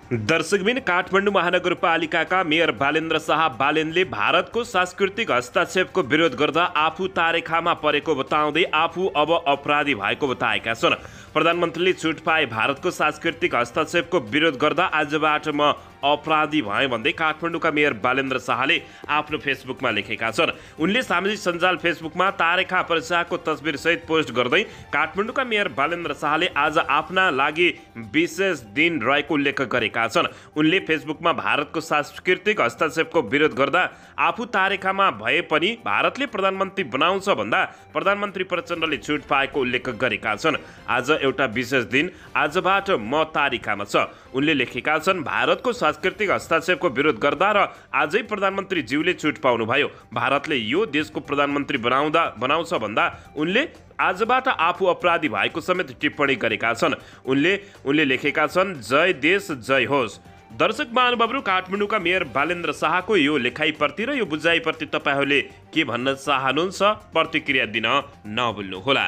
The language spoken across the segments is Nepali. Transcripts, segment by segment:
दर्शकबिन काठमाडौँ महानगरपालिकाका मेयर बालेन्द्र शाह बालेनले भारतको सांस्कृतिक हस्तक्षेपको विरोध गर्दा आफू तारेखामा परेको बताउँदै आफू अब अपराधी भएको बताएका छन्। प्रधानमन्त्रीले छुट पाए भारतको सांस्कृतिक हस्तक्षेपको विरोध गर्दा आजबाट म अपराधी भए भन्दै काठमाडौँका मेयर बालेन्द्र शाहले आफ्नो फेसबुकमा लेखेका छन्। उनले सामाजिक सञ्जाल फेसबुकमा तारेखा परिचयको तस्बिरसहित पोस्ट गर्दै काठमाडौँका मेयर बालेन्द्र शाहले आज आफ्ना लागि विशेष दिन रहेको उल्लेख गरेका छन्। उनले फेसबुकमा भारतको सांस्कृतिक हस्तक्षेपको विरोध गर्दा आफू तारेखामा भए पनि भारतले प्रधानमन्त्री बनाउँछ भन्दा प्रधानमन्त्री प्रचण्डले छुट पाएको उल्लेख गरेका छन्। आज एउटा विशेष दिन, आजबाट म तारिखामा छ। उनले लेखेका छन्, भारतको सांस्कृतिक हस्तक्षेपको विरोध गर्दा र आजै प्रधानमन्त्री ज्यूले छुट पाउनुभयो। भारतले यो देशको प्रधानमन्त्री बनाउँछ भन्दा उनले आजबाट आफू अपराधी भएको समेत टिप्पणी गरेका छन्। उनले लेखेका छन्, जय देश जय होस्। दर्शक महानुभावहरू, काठमाडौँका मेयर बालेन्द्र शाहको यो लेखाइप्रति र यो बुझाइप्रति तपाईँहरूले के भन्न चाहनुहुन्छ? प्रतिक्रिया दिन नभुल्नुहोला।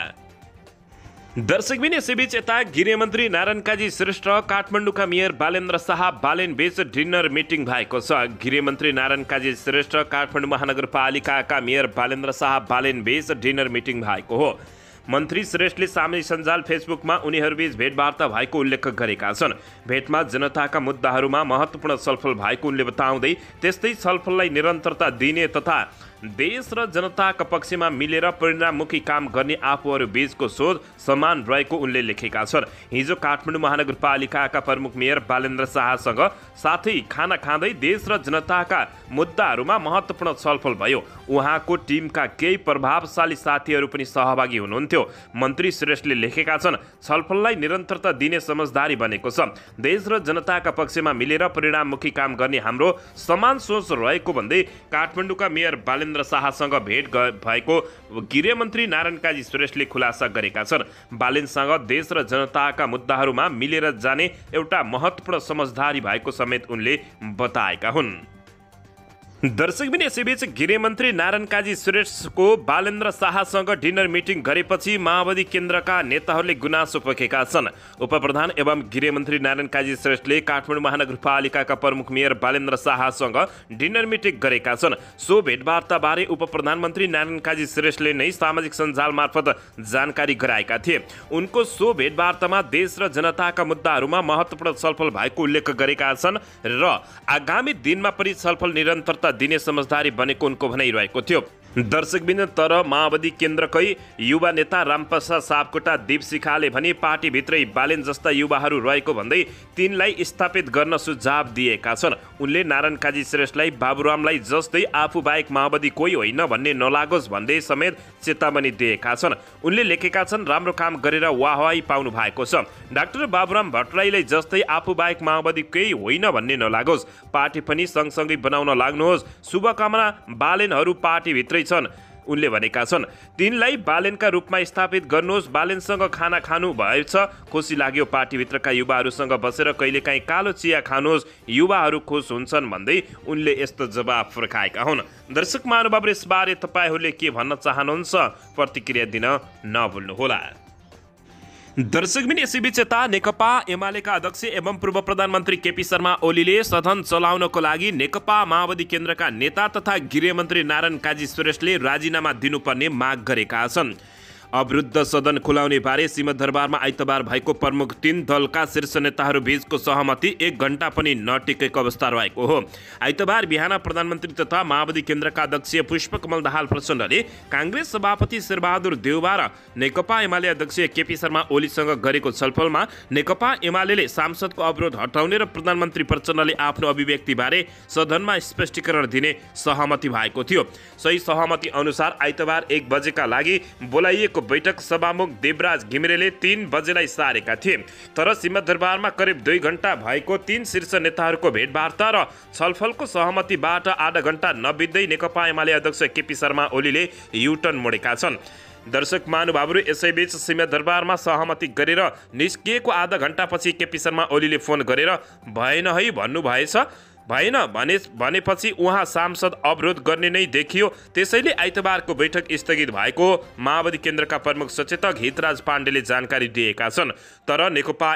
दर्शकबिन, यसैबीच यता गृहमन्त्री नारायण काजी श्रेष्ठ काठमाडौँका मेयर बालेन्द्र शाह बालेन बीच डिनर मिटिङ भएको छ। गृहमन्त्री नारायण काजी श्रेष्ठ काठमाडौँ महानगरपालिकाका मेयर बालेन्द्र शाह बालेन बीच डिनर मिटिङ भएको हो। मन्त्री श्रेष्ठले सामाजिक सञ्जाल फेसबुकमा उनीहरूबीच भेटवार्ता भएको उल्लेख गरेका छन्। भेटमा जनताका मुद्दाहरूमा महत्त्वपूर्ण छलफल भएको उनले बताउँदै त्यस्तै छलफललाई निरन्तरता दिने तथा देश र जनताका पक्षमा मिलेर परिणाममुखी काम गर्ने आफूहरू बीचको सोच समान रहेको उनले लेखेका छन्। हिजो काठमाडौँ महानगरपालिकाका प्रमुख मेयर बालेन्द्र शाहसँग साथै खाना खाँदै देश र जनताका मुद्दाहरूमा महत्त्वपूर्ण छलफल भयो। उहाँको टिमका केही प्रभावशाली साथीहरू पनि सहभागी हुनुहुन्थ्यो। मन्त्री श्रेष्ठले लेखेका छन्, छलफललाई निरन्तरता दिने समझदारी बनेको छ। देश र जनताका पक्षमा मिलेर परिणाममुखी काम गर्ने हाम्रो समान सोच रहेको भन्दै काठमाडौँका मेयर बालेन्द्र शाहसँग भेट भएको गृहमन्त्री नारायण काजी श्रेष्ठले खुलासा गरेका छन्। बालेनसँग देश र जनताका मुद्दाहरूमा मिलेर जाने एउटा महत्त्वपूर्ण समझदारी भएको समेत उनले बताएका हुन्। दर्शकबिन, यसैबीच गृहमन्त्री नारायण काजी श्रेष्ठको बालेन्द्र शाहसँग डिनर मिटिङ गरेपछि माओवादी केन्द्रका नेताहरूले गुनासो पोखेका छन्। उपप्रधान एवं गृहमन्त्री नारायण काजी श्रेष्ठले काठमाडौँ महानगरपालिकाका प्रमुख मेयर बालेन्द्र शाहसँग डिनर मिटिङ गरेका छन्। सो भेटवार्ताबारे उपप्रधानमन्त्री नारायण काजी श्रेष्ठले नै सामाजिक सञ्जाल मार्फत जानकारी गराएका थिए। उनको सो भेटवार्तामा देश र जनताका मुद्दाहरूमा महत्त्वपूर्ण छलफल भएको उल्लेख गरेका छन् र आगामी दिनमा पनि छलफल निरन्तरता दिने समझदारी बनेको उनको भनाइरहेको थियो। दर्शकबिन, तर माओवादी केन्द्रकै युवा नेता रामप्रसाद सापकोटा दीपशिखाले भने पार्टीभित्रै बालेन जस्ता युवाहरू रहेको भन्दै तिनलाई स्थापित गर्न सुझाव दिएका छन्। उनले नारायण काजी श्रेष्ठलाई बाबुरामलाई जस्तै आफू बाहेक माओवादी कोही होइन भन्ने नलागोस् भन्दै समेत चेतावनी दिएका छन्। उनले लेखेका छन्, राम्रो काम गरेर वाहवाही पाउनु भएको छ। डाक्टर बाबुराम भट्टराईलाई जस्तै आफू बाहेक माओवादी केही होइन भन्ने नलागोस्। पार्टी पनि सँगसँगै बनाउन लाग्नुहोस्। शुभकामना, बालेनहरू पार्टीभित्रै छन्। उनले भनेका छन्, तिनलाई बालेनका रूपमा स्थापित गर्नुहोस्। बालेनसँग खाना खानु भएछ, खुसी लाग्यो। पार्टीभित्रका युवाहरूसँग बसेर कहिलेकाहीँ कालो चिया खानुहोस्, युवाहरू खुस हुन्छन् भन्दै उनले यस्तो जवाफ फर्काएका हुन्। दर्शक महानुभाव, यसबारे तपाईँहरूले के भन्न चाहनुहुन्छ? प्रतिक्रिया दिन नभुल्नुहोला। दर्शकबिन, यसैबीच यता नेकपा एमालेका अध्यक्ष एवं पूर्व प्रधानमन्त्री केपी शर्मा ओलीले सदन चलाउनको लागि नेकपा माओवादी केन्द्रका नेता तथा गृहमन्त्री नारायण काजी श्रेष्ठले राजीनामा दिनुपर्ने माग गरेका छन्। अवरुद्ध सदन खुलाउने बारे सिंहदरबारमा आइतबार भएको प्रमुख तीन दलका शीर्ष नेताहरू बीचको सहमति 1 घण्टा पनि नटिकेको अवस्था रहेको हो। आइतबार बिहान प्रधानमन्त्री तथा माओवादी केन्द्रका अध्यक्ष पुष्पकमल दाहाल प्रचण्डले काङ्ग्रेस सभापति शेरबहादुर देउवा र नेकपा एमाले अध्यक्ष केपी शर्मा ओलीसँग गरेको छलफलमा नेकपा एमाले सांसदको अवरोध हटाउने र प्रधानमन्त्री प्रचण्डले आफ्नो अभिव्यक्तिबारे सदनमा स्पष्टीकरण दिने सहमति भएको थियो। सही सहमति अनुसार आइतबार 1 बजेका लागि बोलाइएको बैठक सभामुख देवराज घिमिरेले 3 बजेलाई सारेका थिए। तर सिंहदरबारमा करिब 2 घण्टा भएको 3 शीर्ष नेताहरूको भेटवार्ता र छलफलको सहमतिबाट आधा घण्टा नबित्दै नेकपा एमाले अध्यक्ष केपी शर्मा ओलीले युटर्न मोडेका छन्। दर्शक महानुभावहरू, यसैबीच सिंहदरबारमा सहमति गरेर निस्किएको आधा घण्टापछि केपी शर्मा ओलीले फोन गरेर भएन है भन्नुभएछ। भएन भनेपछि उहाँ सांसद अवरोध गर्ने नै देखियो। त्यसैले आइतबारको बैठक स्थगित भएको माओवादी केन्द्रका प्रमुख सचेतक हितराज पाण्डेले जानकारी दिएका छन्। तर नेकपा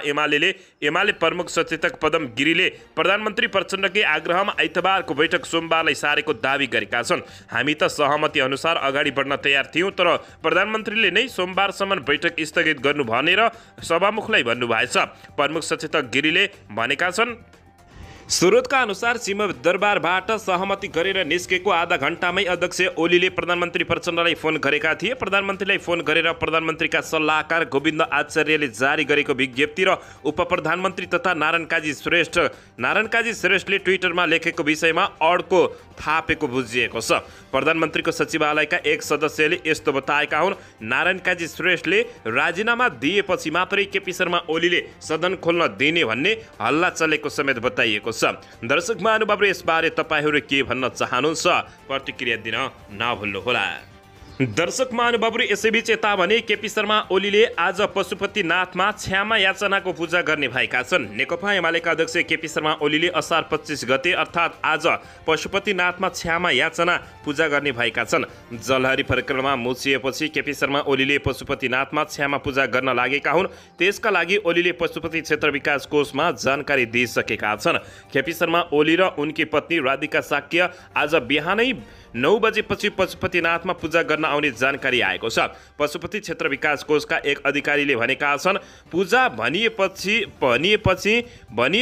एमाले प्रमुख सचेतक पदम गिरीले प्रधानमन्त्री प्रचण्डकै आग्रहमा आइतबारको बैठक सोमबारलाई सारेको दावी गरेका छन्। हामी त सहमति अनुसार अगाडि बढ्न तयार थियौँ, तर प्रधानमन्त्रीले नै सोमबारसम्म बैठक स्थगित गर्नु भनेर सभामुखलाई भन्नुभएछ। प्रमुख सचेतक गिरीले भनेका छन्, स्रोतका अनुसार सिंहदरबारबाट सहमति गरेर निस्केको आधा घण्टामै अध्यक्ष ओलीले प्रधानमन्त्री प्रचण्डलाई फोन गरेका थिए। प्रधानमन्त्रीलाई फोन गरेर प्रधानमन्त्रीका सल्लाहकार गोविन्द आचार्यले जारी गरेको विज्ञप्ति र उपप्रधानमन्त्री तथा नारायण काजी श्रेष्ठले ट्विटरमा लेखेको विषयमा अड्को थापेको बुझिएको छ। प्रधानमन्त्रीको सचिवालयका एक सदस्यले यस्तो बताएका हुन्, नारायण काजी श्रेष्ठले राजीनामा दिएपछि मात्रै केपी शर्मा ओलीले सदन खोल्न दिने भन्ने हल्ला चलेको समेत बताइएको छ। दर्शक महानुभावहरू, यसबारे तपाईहरू के भन्न चाहनुहुन्छ? प्रतिक्रिया दिन नभुल्नुहोला। दर्शक महानुभावहरू, यसैबीच यता भने केपी शर्मा ओलीले आज पशुपतिनाथमा क्षमा याचनाको पूजा गर्ने भएका छन्। नेकपा एमालेका अध्यक्ष केपी शर्मा ओलीले असार 25 गते अर्थात् आज पशुपतिनाथमा क्षमा याचना पूजा गर्ने भएका छन्। जलहरी परिक्रमा मुछिएपछि केपी शर्मा ओलीले पशुपतिनाथमा क्षमा पूजा गर्न लागेका हुन्। त्यसका लागि ओलीले पशुपति क्षेत्र विकास कोषमा जानकारी दिइसकेका छन्। केपी शर्मा ओली र उनकी पत्नी राधिका साक्य आज बिहानै 9 बजेपछि पशुपतिनाथमा पूजा गर्न आउने जानकारी आएको छ। पशुपति क्षेत्र विकास कोषका एक अधिकारीले भनेका छन्, पूजा भनिए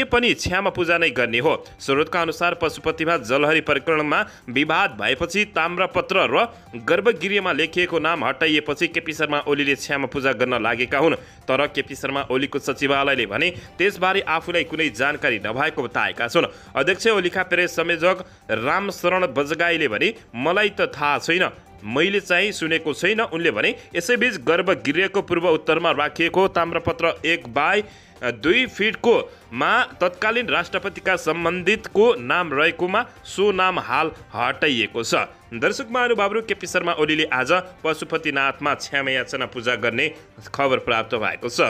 पनि क्षमा पूजा नै गर्ने हो। स्रोतका अनुसार पशुपतिमा जलहरी परिक्रममा विवाद भएपछि ताम्रपत्र र गर्भगृहमा लेखिएको नाम हटाइएपछि केपी शर्मा ओलीले क्षमा पूजा गर्न लागेका हुन्। तर केपी शर्मा ओलीको सचिवालयले भने त्यसबारे आफूलाई कुनै जानकारी नभएको बताएका छन्। अध्यक्ष ओलीका प्रेस संयोजक रामशरण बजगाईले भने, मलाई त थाहा छैन, मैले चाहिँ सुनेको छैन। उनले भने, यसैबीच गर्भगृहको पूर्व उत्तरमा राखिएको ताम्रपत्र 1/2 फिटको मा तत्कालीन राष्ट्रपतिका सम्बन्धितको नाम रहेकोमा सो नाम हाल हटाइएको छ। दर्शक महानुभावहरू, केपी शर्मा ओलीले आज पशुपतिनाथमा क्षमा याचना पूजा गर्ने खबर प्राप्त भएको छ।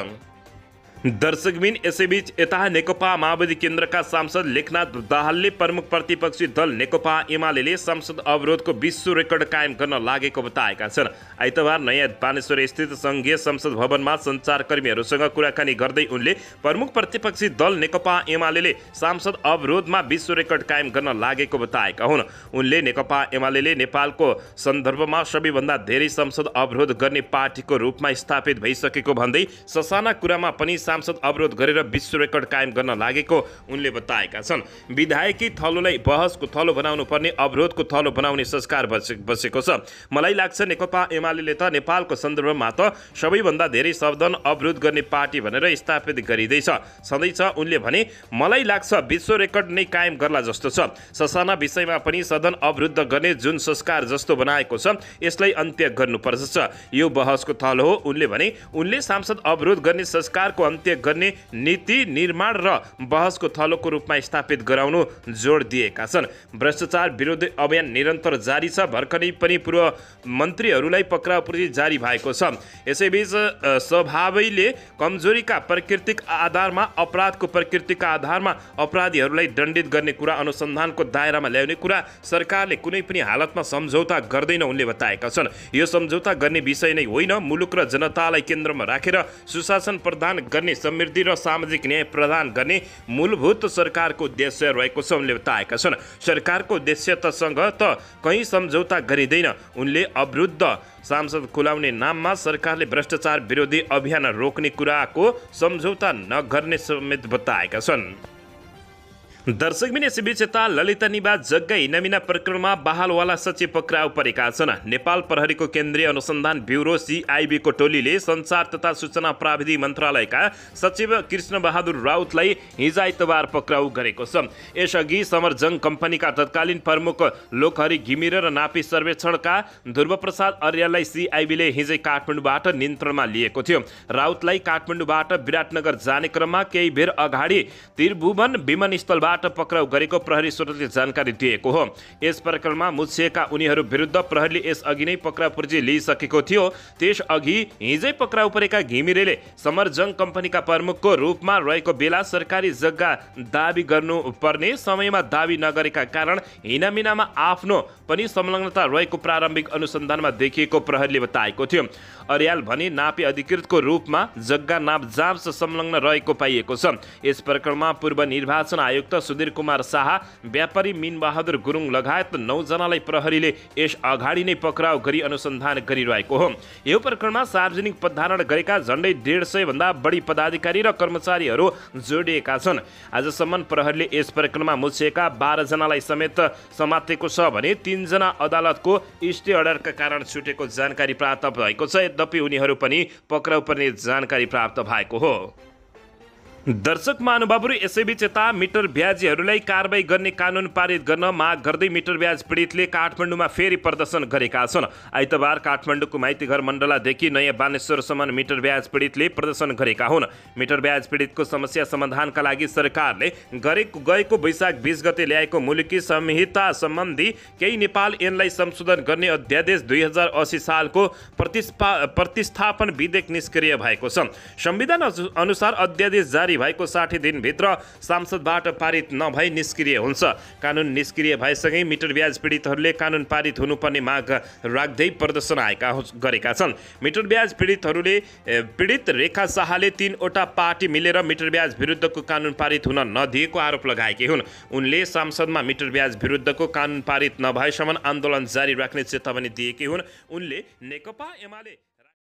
दर्शकबिन, यसैबीच यता नेकपा माओवादी केन्द्रका सांसद लेखनाथ दाहालले प्रमुख प्रतिपक्षी दल नेकपा एमाले संसद अवरोधको विश्व रेकर्ड कायम गर्न लागेको बताएका छन्। आइतबार नयाँ बानेश्वर स्थित संघीय संसद भवनमा सञ्चारकर्मीहरूसँग कुराकानी गर्दै उनले प्रमुख प्रतिपक्षी दल नेकपा एमाले सांसद अवरोधमा विश्व रेकर्ड कायम गर्न लागेको बताएका हुन्। उनले नेकपा एमाले नेपालको सन्दर्भमा सबैभन्दा धेरै संसद अवरोध गर्ने पार्टीको रूपमा स्थापित भइसकेको भन्दै ससाना कुरामा पनि सांसद अवरोध गरेर विश्व रेकर्ड कायम गर्न लागेको उनले बताएका छन्। विधायकी थलोलाई बहसको थलो बनाउनु पर्ने अवरोधको थलो बनाउने संस्कार बसेको छ। मलाई लाग्छ नेकपा एमाले त नेपालको सन्दर्भमा त सबैभन्दा धेरै सदन अवरोध गर्ने पार्टी भनेर स्थापित गरिँदैछ सधैँ। उनले भने, मलाई लाग्छ विश्व रेकर्ड नै कायम गर्ला जस्तो छ। ससाना विषयमा पनि सदन अवरुद्ध गर्ने जुन संस्कार जस्तो बनाएको छ, यसलाई अन्त्य गर्नुपर्छ। यो बहसको थलो हो। उनले भने, उनले सांसद अवरोध गर्ने संस्कारको अन्त्य गर्ने नीति निर्माण र बहसको थलोको रूपमा स्थापित गराउनु जोड दिएका छन्। भ्रष्टाचार विरोधी अभियान निरन्तर जारी छ। भर्खरै पनि पूर्व मन्त्रीहरूलाई पक्राउपुर्जी जारी भएको छ। यसैबीच स्वभावैले कमजोरीका प्राकृतिक आधारमा अपराधको प्राकृतिक आधारमा अपराधीहरूलाई दण्डित गर्ने कुरा अनुसन्धानको दायरामा ल्याउने कुरा सरकारले कुनै पनि हालतमा सम्झौता गर्दैन उनले बताएका छन्। यो सम्झौता गर्ने विषय नै होइन। मुलुक र जनतालाई केन्द्रमा राखेर सुशासन प्रदान गर्ने, समृद्धि र सामाजिक न्याय प्रदान गर्ने मूलभूत सरकारको उद्देश्य रहेको छ उनले बताएका छन्। सरकारको उद्देश्यसँग त कहीँ सम्झौता गरिँदैन। उनले अवरुद्ध सांसद खुलाउने नाममा सरकारले भ्रष्टाचार विरोधी अभियान रोक्ने कुराको सम्झौता नगर्ने समेत बताएका छन्। दर्शकबिन, यसैबीच यता ललिता निवास जग्गा हिनामिना प्रकरणमा बहालवाला सचिव पक्राउ परेका छन्। नेपाल प्रहरीको केन्द्रीय अनुसन्धान ब्युरो CIB को टोलीले सञ्चार तथा सूचना प्राविधि मन्त्रालयका सचिव कृष्ण बहादुर राउतलाई हिजो आइतबार पक्राउ गरेको छ। यसअघि समरजङ कम्पनीका तत्कालीन प्रमुख लोकहरि घिमिरे र नापी सर्वेक्षणका ध्रुवप्रसाद अर्याललाई CIB ले हिजै काठमाडौँबाट नियन्त्रणमा लिएको थियो। राउतलाई काठमाडौँबाट विराटनगर जाने क्रममा केही बेर अगाडि त्रिभुवन विमानस्थलबाट बाट पक्राउ गरेको प्रहरी सूत्रले जानकारी दिएको हो। यस प्रकरणमा मुछिएका उनीहरू विरुद्ध प्रहरीले यसअघि नै पक्राउ पर्ची लिइसकेको थियो। त्यसअघि हिजै पक्राउ परेका घिमिरेले समरजङ कम्पनीका प्रमुखको रूपमा रहेको बेला सरकारी जग्गा दाबी गर्नुपर्ने समयमा दाबी नगरेका कारण हिनामिनामा आफ्नो पनि संलग्नता रहेको प्रारम्भिक अनुसन्धानमा देखिएको प्रहरीले बताएको थियो। अर्याल भने नापी अधिकृतको रूपमा जग्गा नापजाँच संलग्न रहेको पाइएको छ। यस प्रकरणमा पूर्व निर्वाचन आयुक्त सुधीर कुमार शाह, व्यापारी मिनबहादुर गुरुङ लगायत 9 जनालाई प्रहरीले यस अगाडि नै पक्राउ गरी अनुसन्धान गरिरहेको हो। यो प्रकरणमा सार्वजनिक पद धारण गरेका झन्डै 150 भन्दा बढी पदाधिकारी र कर्मचारीहरू जोडिएका छन्। आजसम्म प्रहरीले यस प्रकरणमा मुछिएका 12 जनालाई समेत समातेको छ भने 3 जना अदालतको स्टे अर्डरका कारण छुटेको जानकारी प्राप्त भएको छ। यद्यपि उनीहरू पनि पक्राउ पर्ने जानकारी प्राप्त भएको हो। दर्शक महानुभावहरू, यसैबीच यता मिटर ब्याजीहरूलाई कारबाही गर्ने कानुन पारित गर्न माग गर्दै मिटर ब्याज पीडितले काठमाडौँमा फेरि प्रदर्शन गरेका छन्। आइतबार काठमाडौँको माइतीघर मण्डलादेखि नयाँ बानेश्वरसम्म मिटर ब्याज पीडितले प्रदर्शन गरेका हुन्। मिटर ब्याज पीडितको समस्या समाधानका लागि सरकारले गएको वैशाख 20 गते ल्याएको मुलुकी संहिता सम्बन्धी केही नेपाल ऐनलाई संशोधन गर्ने अध्यादेश 2080 सालको प्रतिस्थापन विधेयक निष्क्रिय भएको छ। संविधान अनुसार अध्यादेश जारी भएको 60 दिनभित्र सांसदबाट पारित नभई निष्क्रिय हुन्छ। कानुन निष्क्रिय भएसँगै मिटर ब्याज पीडितहरूले कानुन पारित हुनुपर्ने माग राख्दै प्रदर्शन गरेका छन्। मिटर ब्याज पीडित रेखा शाहले 3 वटा पार्टी मिलेर मिटर ब्याज विरुद्धको कानुन पारित हुन नदिएको आरोप लगाएकी हुन्। उनले संसदमा मिटर ब्याज विरुद्धको कानुन पारित नभएसम्म आन्दोलन जारी राख्ने चेतावनी दिएकी हुन्। उनले नेकपा एमाले